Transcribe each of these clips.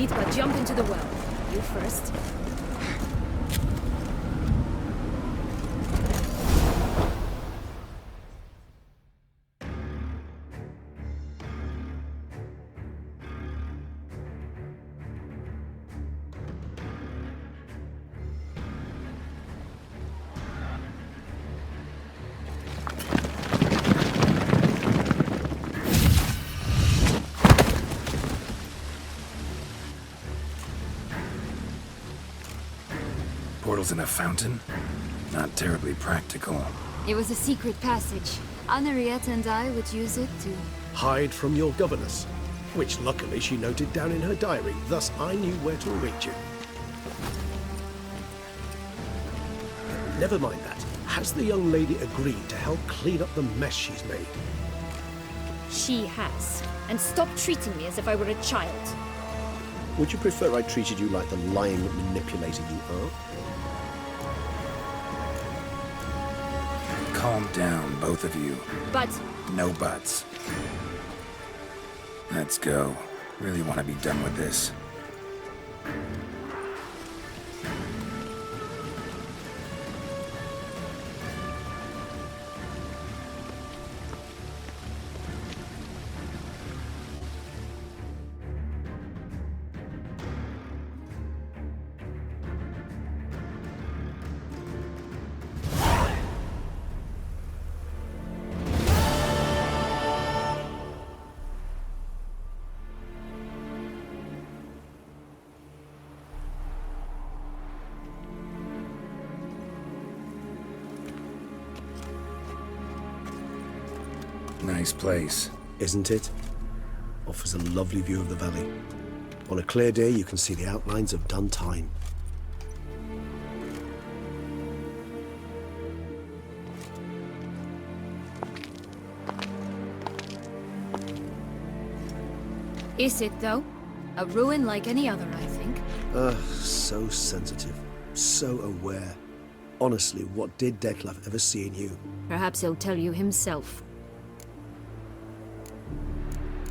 need but jump into the well. You first. Portals in a fountain? Not terribly practical. It was a secret passage. Henriette and I would use it to... hide from your governess, which luckily she noted down in her diary, thus I knew where to reach you. Never mind that. Has the young lady agreed to help clean up the mess she's made? She has. And stop treating me as if I were a child. Would you prefer I treated you like the lying manipulator you are? Calm down, both of you. But... No buts. Let's go. Really want to be done with this. Nice place. Isn't it? Offers a lovely view of the valley. On a clear day, you can see the outlines of done time. Is it, though? A ruin like any other, I think. So sensitive. So aware. Honestly, what did Detlef ever see in you? Perhaps he'll tell you himself.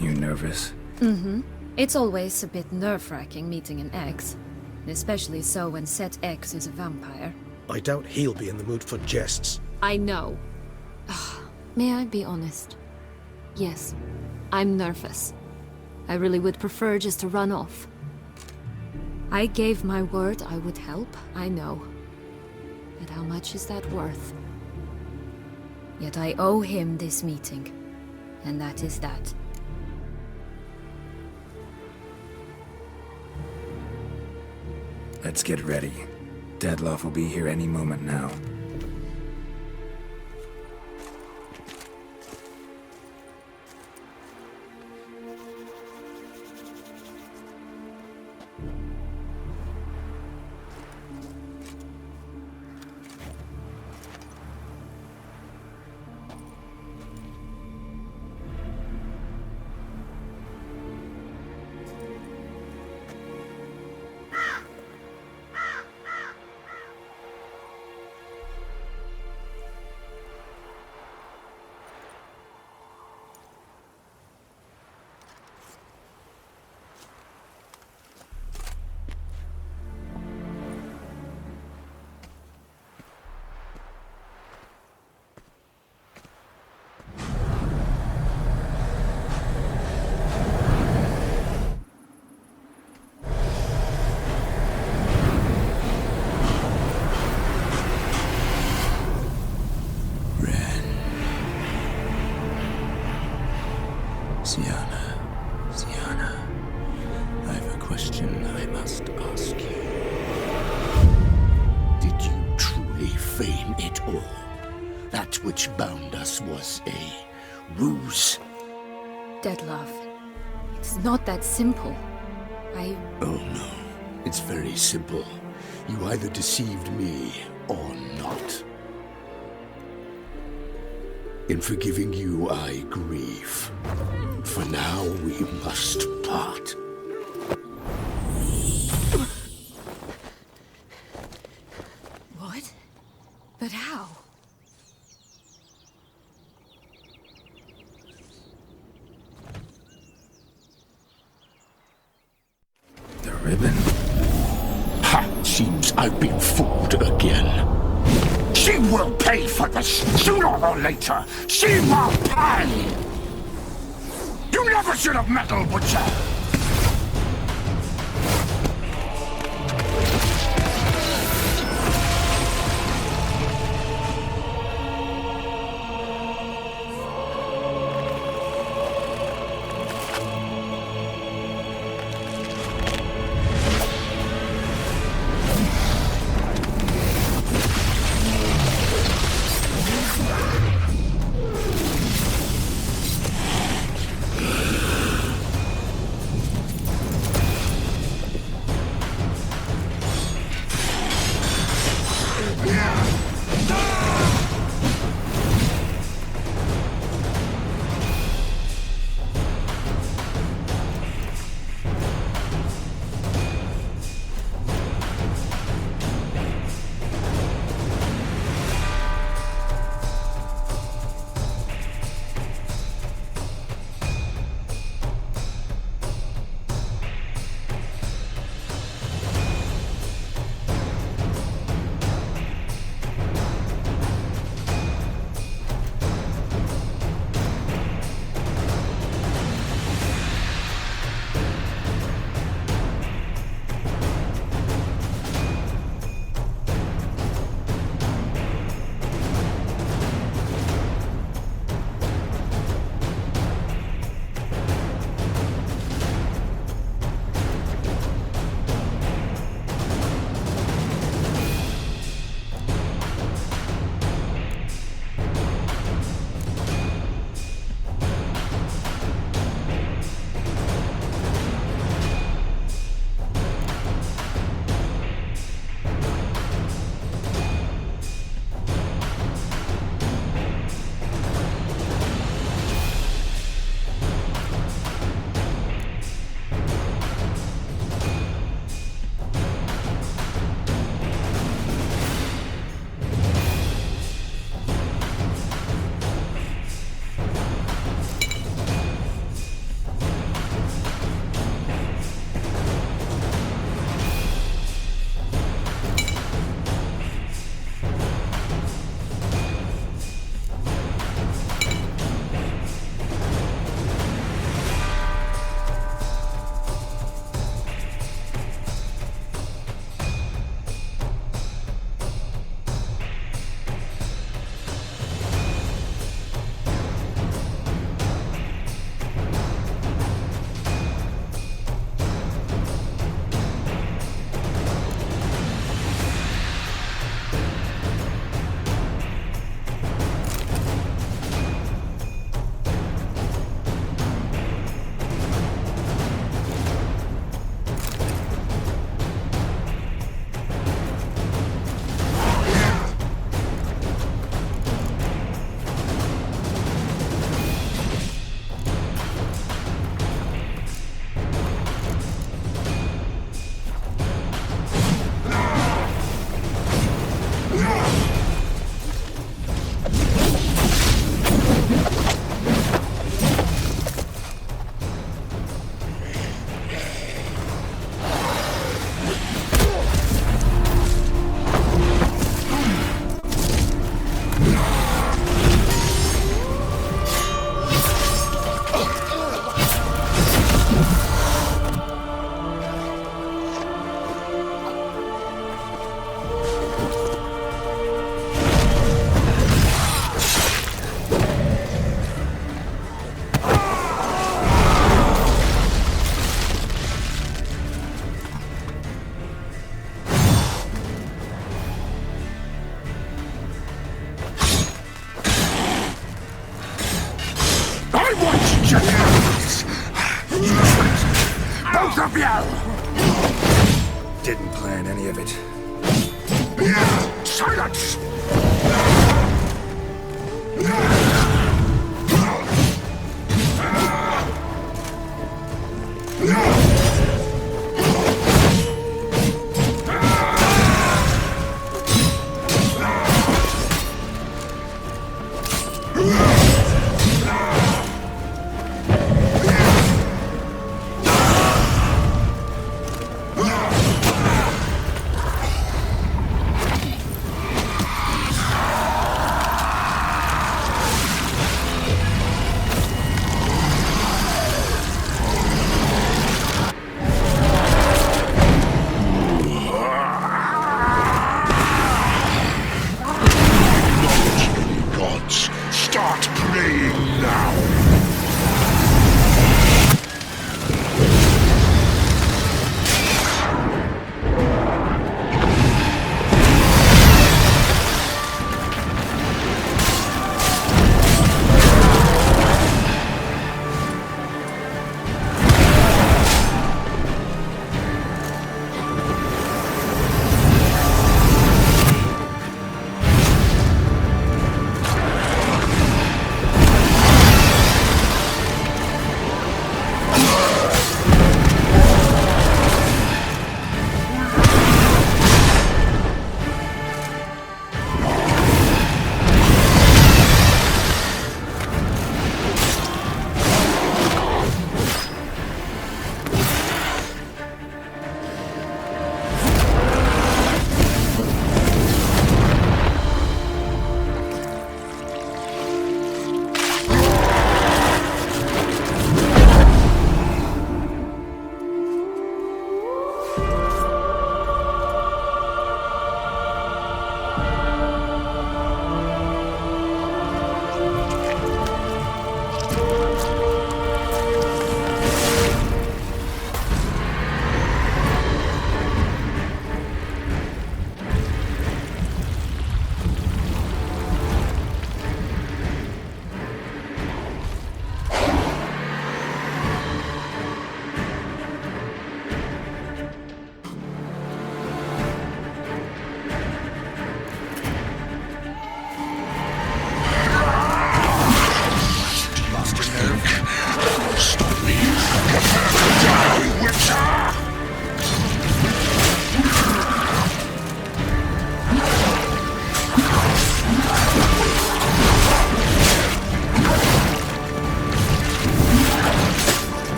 You nervous? Mm-hmm. It's always a bit nerve-wracking meeting an ex. Especially so when said ex is a vampire. I doubt he'll be in the mood for jests. I know. May I be honest? Yes, I'm nervous. I really would prefer just to run off. I gave my word I would help, I know. But how much is that worth? Yet I owe him this meeting. And that is that. Let's get ready. Detlef will be here any moment now. Sienna, I have a question I must ask you. Did you truly feign it all? That which bound us was a ruse? Detlef, it's not that simple. Oh no, it's very simple. You either deceived me or not. In forgiving you, I grieve. For now, we must part. What? But how? have been. Ha! Seems I've been fooled again. She will pay for this, sooner or later. She will pay! You never should have meddled, Butcher! Both of you! Didn't plan any of it. Silence!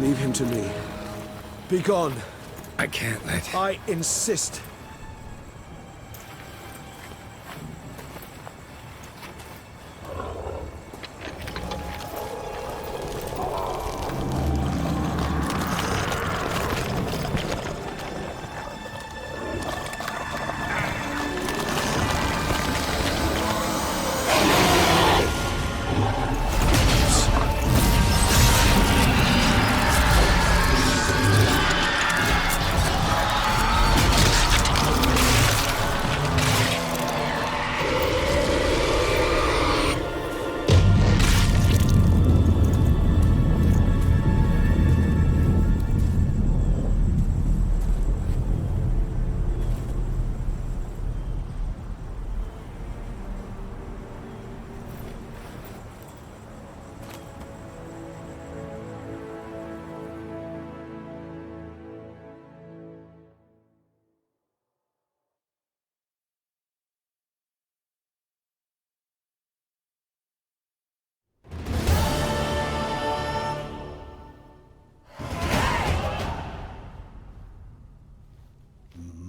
Leave him to me. Be gone. I can't let... I insist.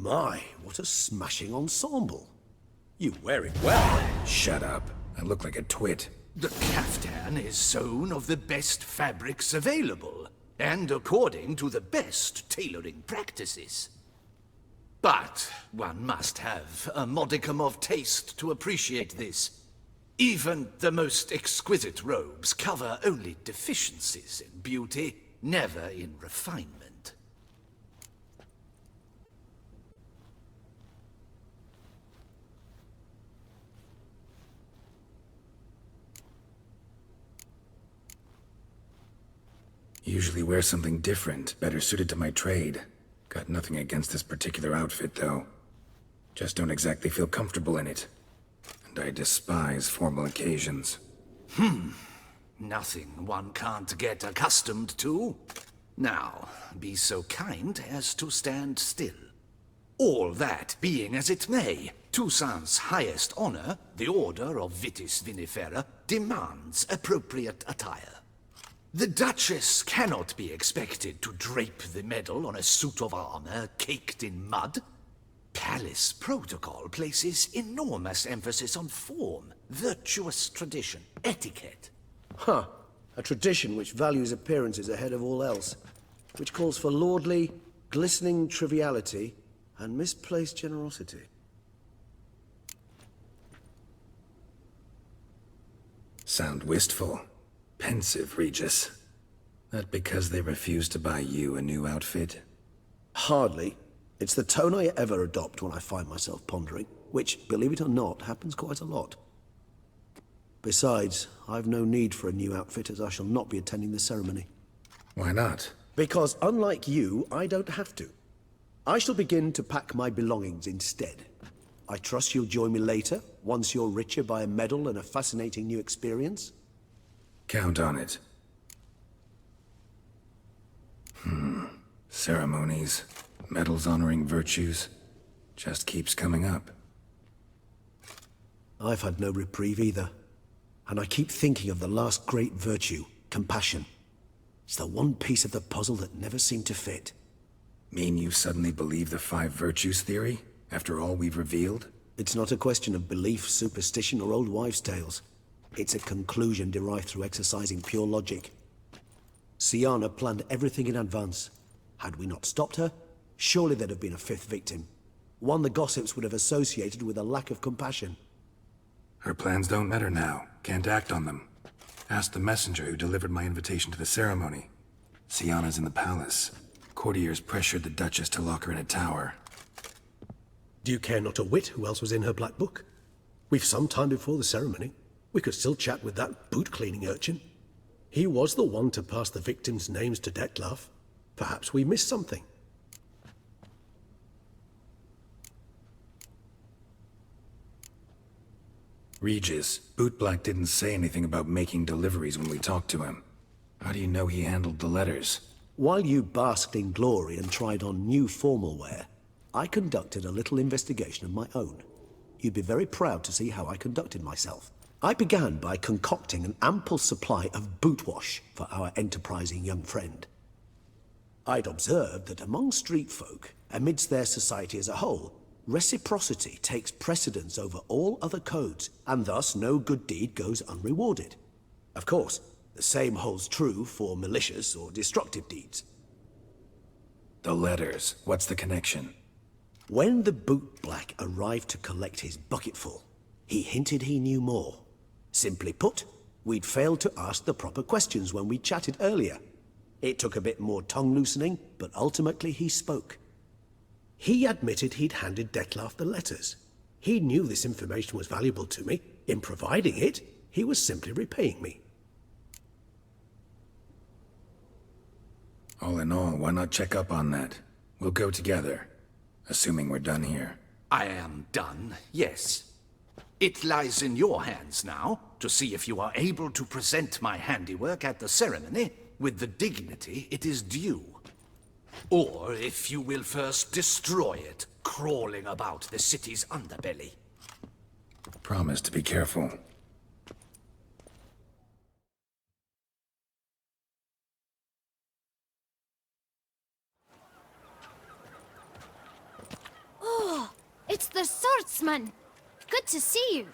My, what a smashing ensemble. You wear it well. Shut up. I look like a twit. The caftan is sewn of the best fabrics available, and according to the best tailoring practices. But one must have a modicum of taste to appreciate this. Even the most exquisite robes cover only deficiencies in beauty, never in refinement. Usually wear something different, better suited to my trade. Got nothing against this particular outfit, though. Just don't exactly feel comfortable in it. And I despise formal occasions. Nothing one can't get accustomed to. Now, be so kind as to stand still. All that being as it may, Toussaint's highest honor, the Order of Vitis Vinifera, demands appropriate attire. The Duchess cannot be expected to drape the medal on a suit of armor caked in mud. Palace protocol places enormous emphasis on form, virtuous tradition, etiquette. Huh. A tradition which values appearances ahead of all else. Which calls for lordly, glistening triviality and misplaced generosity. Sound wistful. Pensive, Regis. That because they refuse to buy you a new outfit? Hardly. It's the tone I ever adopt when I find myself pondering, which, believe it or not, happens quite a lot. Besides, I've no need for a new outfit as I shall not be attending the ceremony. Why not? Because unlike you, I don't have to. I shall begin to pack my belongings instead. I trust you'll join me later, once you're richer by a medal and a fascinating new experience? Count on it. Ceremonies, medals honoring virtues, just keeps coming up. I've had no reprieve either. And I keep thinking of the last great virtue, compassion. It's the one piece of the puzzle that never seemed to fit. Mean you suddenly believe the 5 virtues theory, after all we've revealed? It's not a question of belief, superstition, or old wives' tales. It's a conclusion derived through exercising pure logic. Siana planned everything in advance. Had we not stopped her, surely there'd have been a 5th victim. One the gossips would have associated with a lack of compassion. Her plans don't matter now. Can't act on them. Ask the messenger who delivered my invitation to the ceremony. Siana's in the palace. Courtiers pressured the Duchess to lock her in a tower. Do you care not a whit who else was in her black book? We've some time before the ceremony. We could still chat with that boot-cleaning urchin. He was the one to pass the victims' names to Dettlaff. Perhaps we missed something. Regis, Bootblack didn't say anything about making deliveries when we talked to him. How do you know he handled the letters? While you basked in glory and tried on new formal wear, I conducted a little investigation of my own. You'd be very proud to see how I conducted myself. I began by concocting an ample supply of boot wash for our enterprising young friend. I'd observed that among street folk, amidst their society as a whole, reciprocity takes precedence over all other codes, and thus no good deed goes unrewarded. Of course, the same holds true for malicious or destructive deeds. The letters. What's the connection? When the bootblack arrived to collect his bucketful, he hinted he knew more. Simply put, we'd failed to ask the proper questions when we chatted earlier. It took a bit more tongue-loosening, but ultimately he spoke. He admitted he'd handed Dettlaff the letters. He knew this information was valuable to me. In providing it, he was simply repaying me. All in all, why not check up on that? We'll go together, assuming we're done here. I am done, yes. It lies in your hands now to see if you are able to present my handiwork at the ceremony with the dignity it is due. Or if you will first destroy it, crawling about the city's underbelly. Promise to be careful. Oh, it's the swordsman. Good to see you.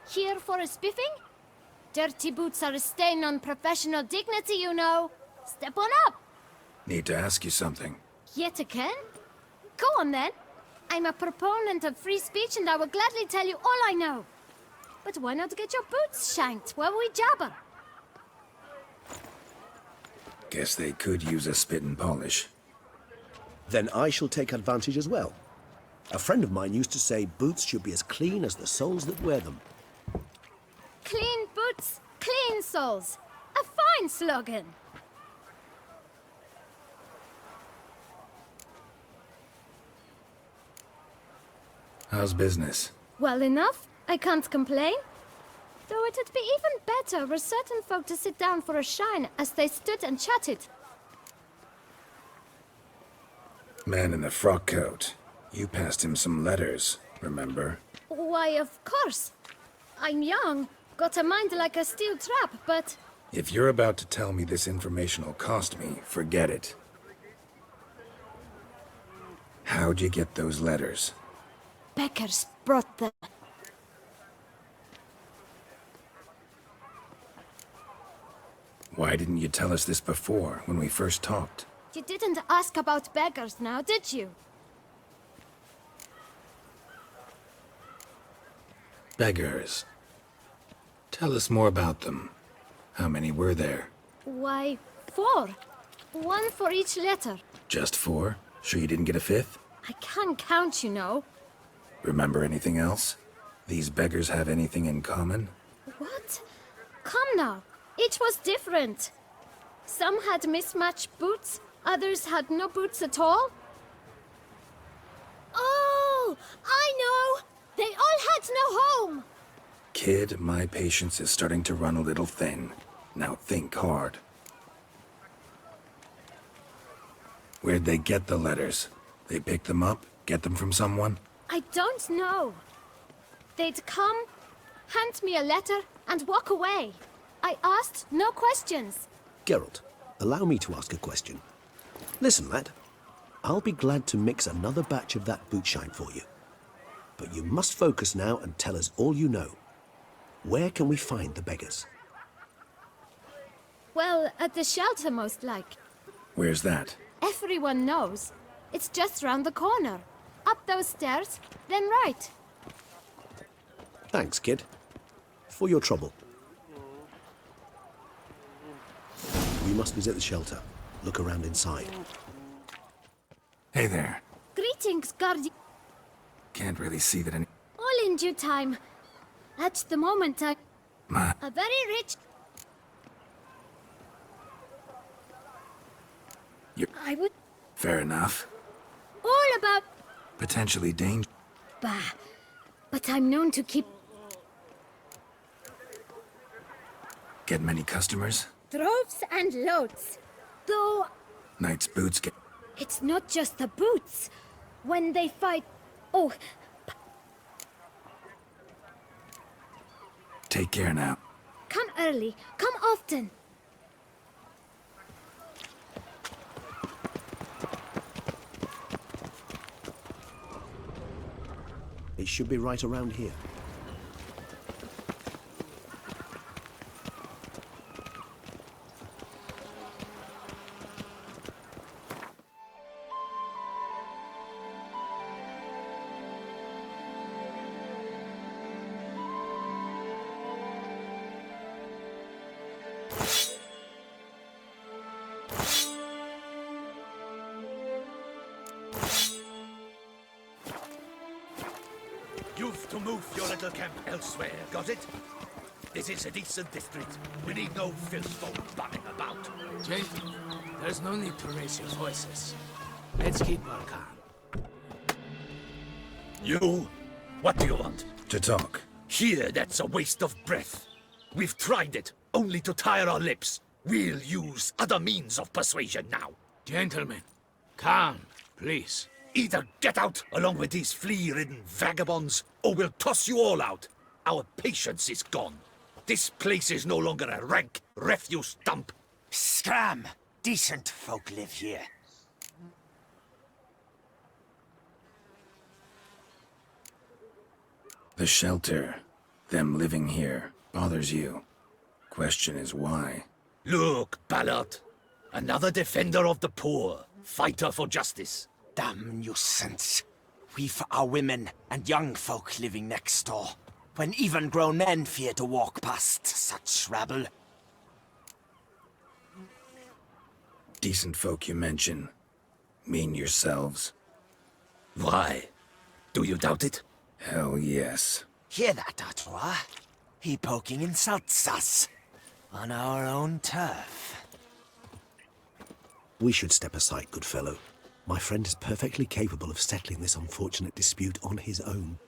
Here for a spiffing? Dirty boots are a stain on professional dignity, you know. Step on up. Need to ask you something. Yet again? Go on then. I'm a proponent of free speech and I will gladly tell you all I know. But why not get your boots shanked while we jabber? Guess they could use a spit and polish. Then I shall take advantage as well. A friend of mine used to say boots should be as clean as the soles that wear them. Clean boots, clean soles. A fine slogan. How's business? Well enough. I can't complain. Though it'd be even better were certain folk to sit down for a shine as they stood and chatted. Man in the frock coat. You passed him some letters, remember? Why, of course. I'm young, got a mind like a steel trap, but... If you're about to tell me this information will cost me, forget it. How'd you get those letters? Beggars brought them. Why didn't you tell us this before, when we first talked? You didn't ask about beggars now, did you? Beggars. Tell us more about them. How many were there? Why, 4. 1 for each letter. Just 4? Sure you didn't get a 5th? I can't count, you know. Remember anything else? These beggars have anything in common? What? Come now. Each was different. Some had mismatched boots, others had no boots at all. Oh, I know! They all had no home! Kid, my patience is starting to run a little thin. Now think hard. Where'd they get the letters? They pick them up? Get them from someone? I don't know. They'd come, hand me a letter, and walk away. I asked no questions. Geralt, allow me to ask a question. Listen, lad. I'll be glad to mix another batch of that boot shine for you. But you must focus now and tell us all you know. Where can we find the beggars? Well, at the shelter most like. Where's that? Everyone knows. It's just round the corner. Up those stairs, then right. Thanks, kid. For your trouble. We must visit the shelter. Look around inside. Hey there. Greetings, Guardian. Can't really see that any... All in due time. At the moment, I'm Ma... a very rich... I would... Fair enough. All about... Potentially dangerous. Bah. But I'm known to keep... Get many customers? Droves and loads. Though, Knight's boots get... it's not just the boots. When they fight... Oh, Take care now. come early. Come often. It should be right around here. You've to move your little camp elsewhere, got it? This is a decent district. We need no filth folk bumming about. Gentlemen, there's no need to raise your voices. Let's keep our calm. You? What do you want? To talk. Here, that's a waste of breath. We've tried it, only to tire our lips. We'll use other means of persuasion now. Gentlemen, calm, please. Either get out along with these flea-ridden vagabonds, or we'll toss you all out. Our patience is gone. This place is no longer a rank refuse dump. Scram! Decent folk live here. The shelter, them living here, bothers you. Question is why. Look, Ballard. Another defender of the poor. Fighter for justice. Damn nuisance. We've our women and young folk living next door, when even grown men fear to walk past such rabble. Decent folk you mention. Mean yourselves. Why? Do you doubt it? Hell yes. Hear that, Artois? He poking insults us. On our own turf. We should step aside, good fellow. My friend is perfectly capable of settling this unfortunate dispute on his own.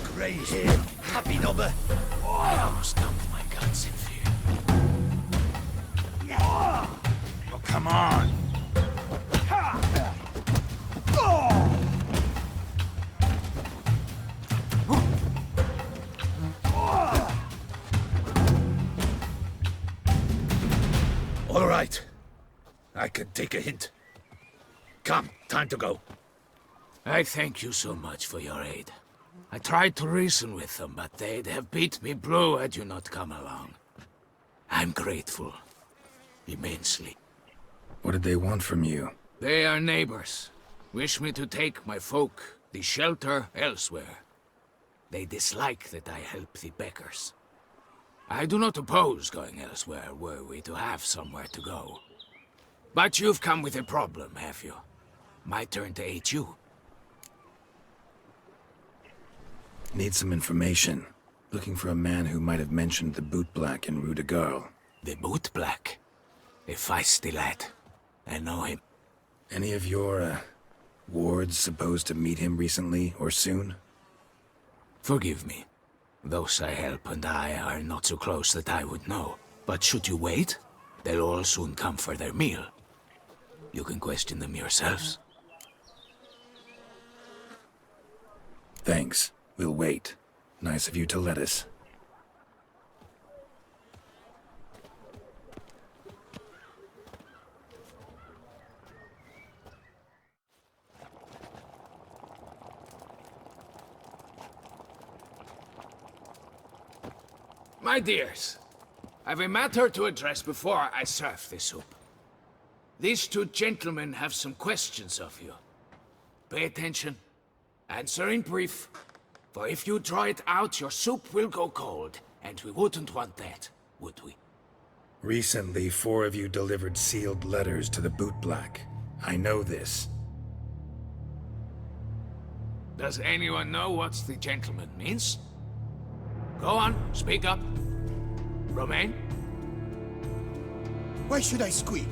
Grey hair, happy number. I almost dumped my guts in fear. Oh, come on! All right. I can take a hint. Come, time to go. I thank you so much for your aid. I tried to reason with them, but they'd have beat me blue had you not come along. I'm grateful. Immensely. What did they want from you? They are neighbors. Wish me to take my folk, the shelter, elsewhere. They dislike that I help the beggars. I do not oppose going elsewhere, were we to have somewhere to go. But you've come with a problem, have you? My turn to aid you. Need some information. Looking for a man who might have mentioned the bootblack in Rue de Garl. The bootblack? A feisty lad. I know him. Any of your, wards supposed to meet him recently or soon? Forgive me. Those I help and I are not so close that I would know. But should you wait, they'll all soon come for their meal. You can question them yourselves. Thanks. We'll wait. Nice of you to let us. My dears, I've a matter to address before I serve the soup. These two gentlemen have some questions of you. Pay attention. Answer in brief. For if you draw it out, your soup will go cold. And we wouldn't want that, would we? Recently, 4 of you delivered sealed letters to the bootblack. I know this. Does anyone know what the gentleman means? Go on, speak up. Romain? Why should I squeal?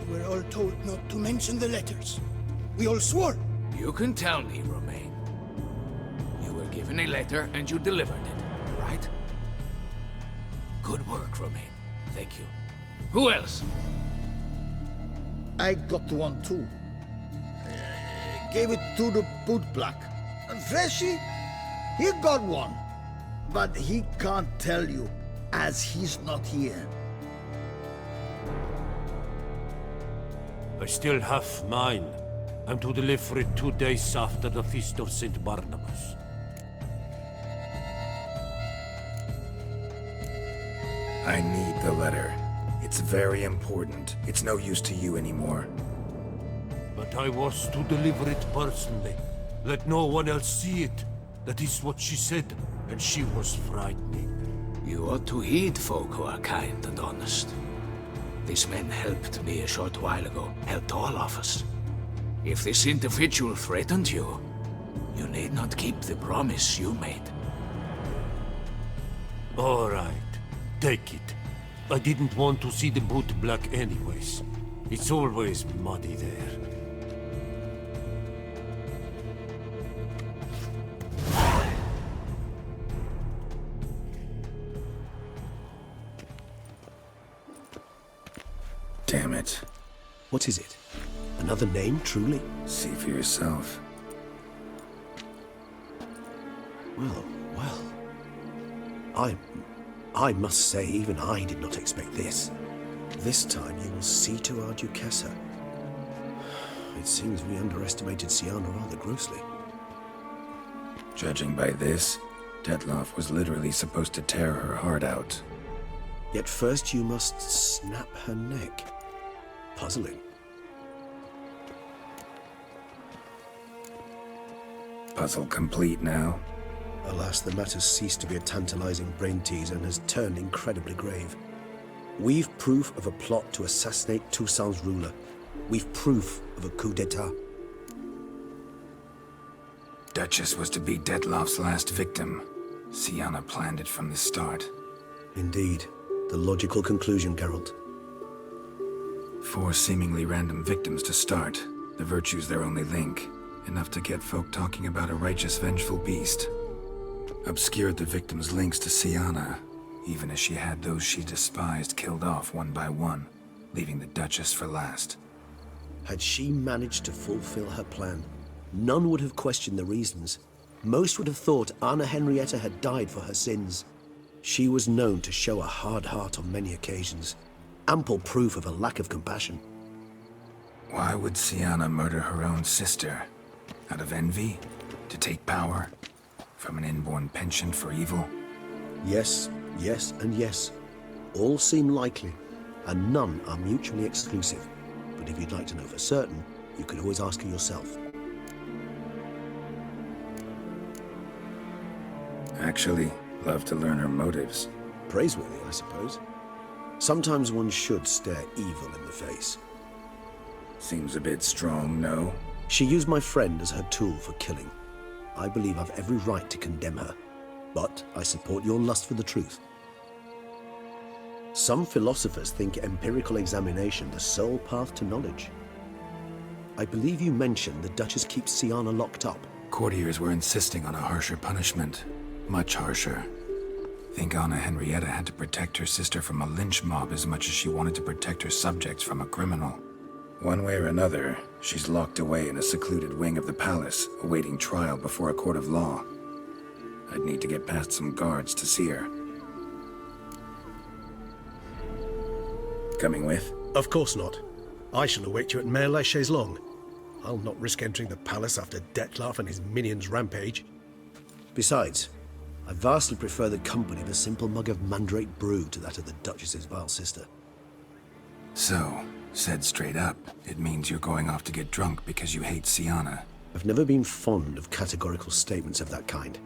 We were all told not to mention the letters. We all swore. You can tell me, Romain. given a letter and you delivered it, right? Good work, Romain. Thank you. Who else? I got one too. Gave it to the bootblack. And Freshy, he got one. But he can't tell you, as he's not here. I still have mine. I'm to deliver it 2 days after the Feast of St. Barnabas. I need the letter. It's very important. It's no use to you anymore. But I was to deliver it personally. Let no one else see it. That is what she said, and she was frightening. You ought to heed folk who are kind and honest. These men helped me a short while ago, helped all of us. If this individual threatened you, you need not keep the promise you made. All right, take it. I didn't want to see the boot black anyways. It's always muddy there. Damn it. What is it? Another name, truly? See for yourself. Well. I must say, even I did not expect this. This time you will see to our Duchessa. It seems we underestimated Siana rather grossly. Judging by this, Detloff was literally supposed to tear her heart out. Yet first you must snap her neck. Puzzling. Puzzle complete now. Alas, the matter's ceased to be a tantalizing brain teaser and has turned incredibly grave. We've proof of a plot to assassinate Toussaint's ruler. We've proof of a coup d'etat. Duchess was to be Detloff's last victim. Siana planned it from the start. Indeed. The logical conclusion, Geralt. 4 seemingly random victims to start. The virtue's their only link. Enough to get folk talking about a righteous, vengeful beast. Obscured the victims' links to Siana, even as she had those she despised killed off one by one, leaving the Duchess for last. Had she managed to fulfill her plan, none would have questioned the reasons. Most would have thought Anna Henrietta had died for her sins. She was known to show a hard heart on many occasions. Ample proof of a lack of compassion. Why would Siana murder her own sister? Out of envy? To take power? From an inborn penchant for evil? Yes, yes, and yes. All seem likely, and none are mutually exclusive. But if you'd like to know for certain, you could always ask her yourself. Actually, love to learn her motives. Praiseworthy, I suppose. Sometimes one should stare evil in the face. Seems a bit strong, no? She used my friend as her tool for killing. I believe I've every right to condemn her, but I support your lust for the truth. Some philosophers think empirical examination the sole path to knowledge. I believe you mentioned the Duchess keeps Siana locked up. Courtiers were insisting on a harsher punishment. Much harsher. Think Anna Henrietta had to protect her sister from a lynch mob as much as she wanted to protect her subjects from a criminal. One way or another, she's locked away in a secluded wing of the palace, awaiting trial before a court of law. I'd need to get past some guards to see her. Coming with? Of course not. I shall await you at Mare la Chaise-Longue. I'll not risk entering the palace after Detloff and his minions rampage. Besides, I vastly prefer the company of a simple mug of mandrake brew to that of the Duchess's vile sister. So, said straight up, it means you're going off to get drunk because you hate Siana. I've never been fond of categorical statements of that kind,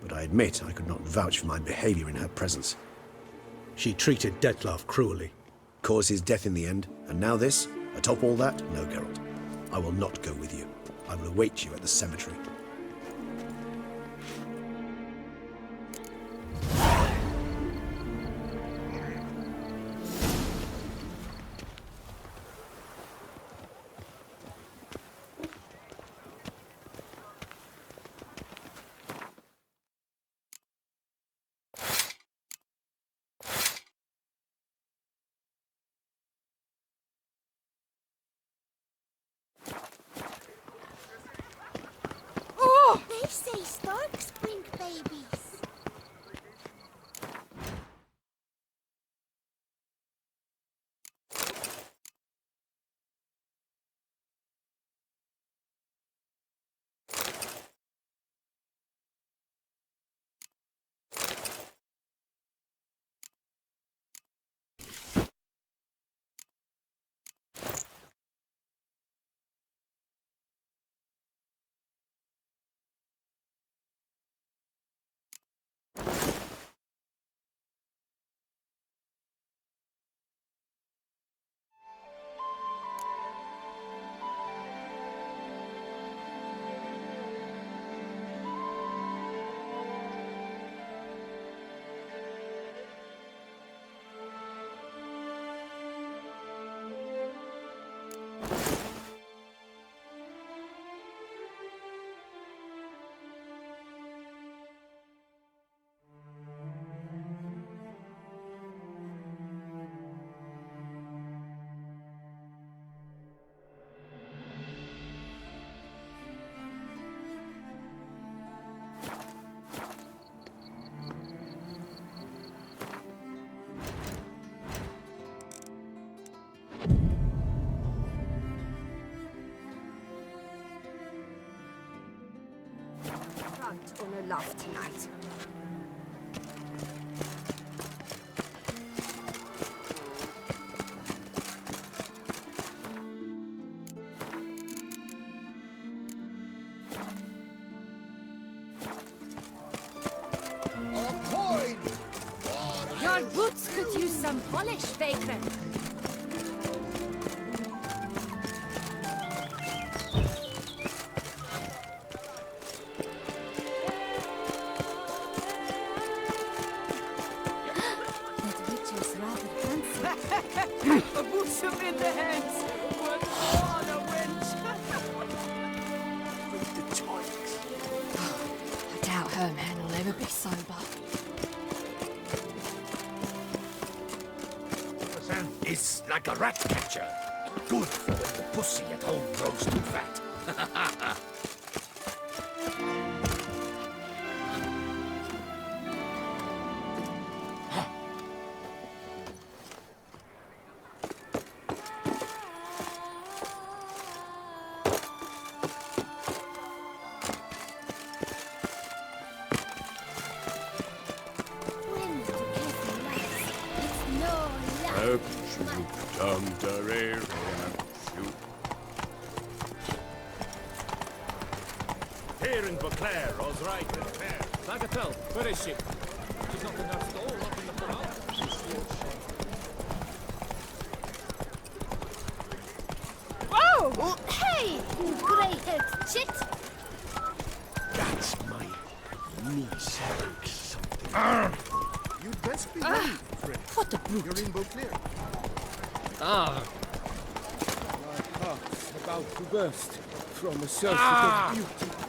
but I admit I could not vouch for my behavior in her presence. She treated Detloff cruelly. Caused his death in the end, and now this? Atop all that? No, Geralt. I will not go with you. I will await you at the cemetery. say storks bring babies. On a laugh tonight. A coin! Your boots could use some polish, vagrant. A boots him in the hands! What a wench! The choice. I doubt her man will ever be sober. Is like a rat catcher. Good for when the pussy at home grows too fat. Here in Beauclair, all's right and fair. Bagatelle, where is she? She's not in her stall, up in the corral. Whoa! Oh, hey, you grey-haired chit! That's my niece having something. You'd best be ready, friend. What a brute! You're in Beauclair. Ah! My heart's about to burst from a surfeit of beauty.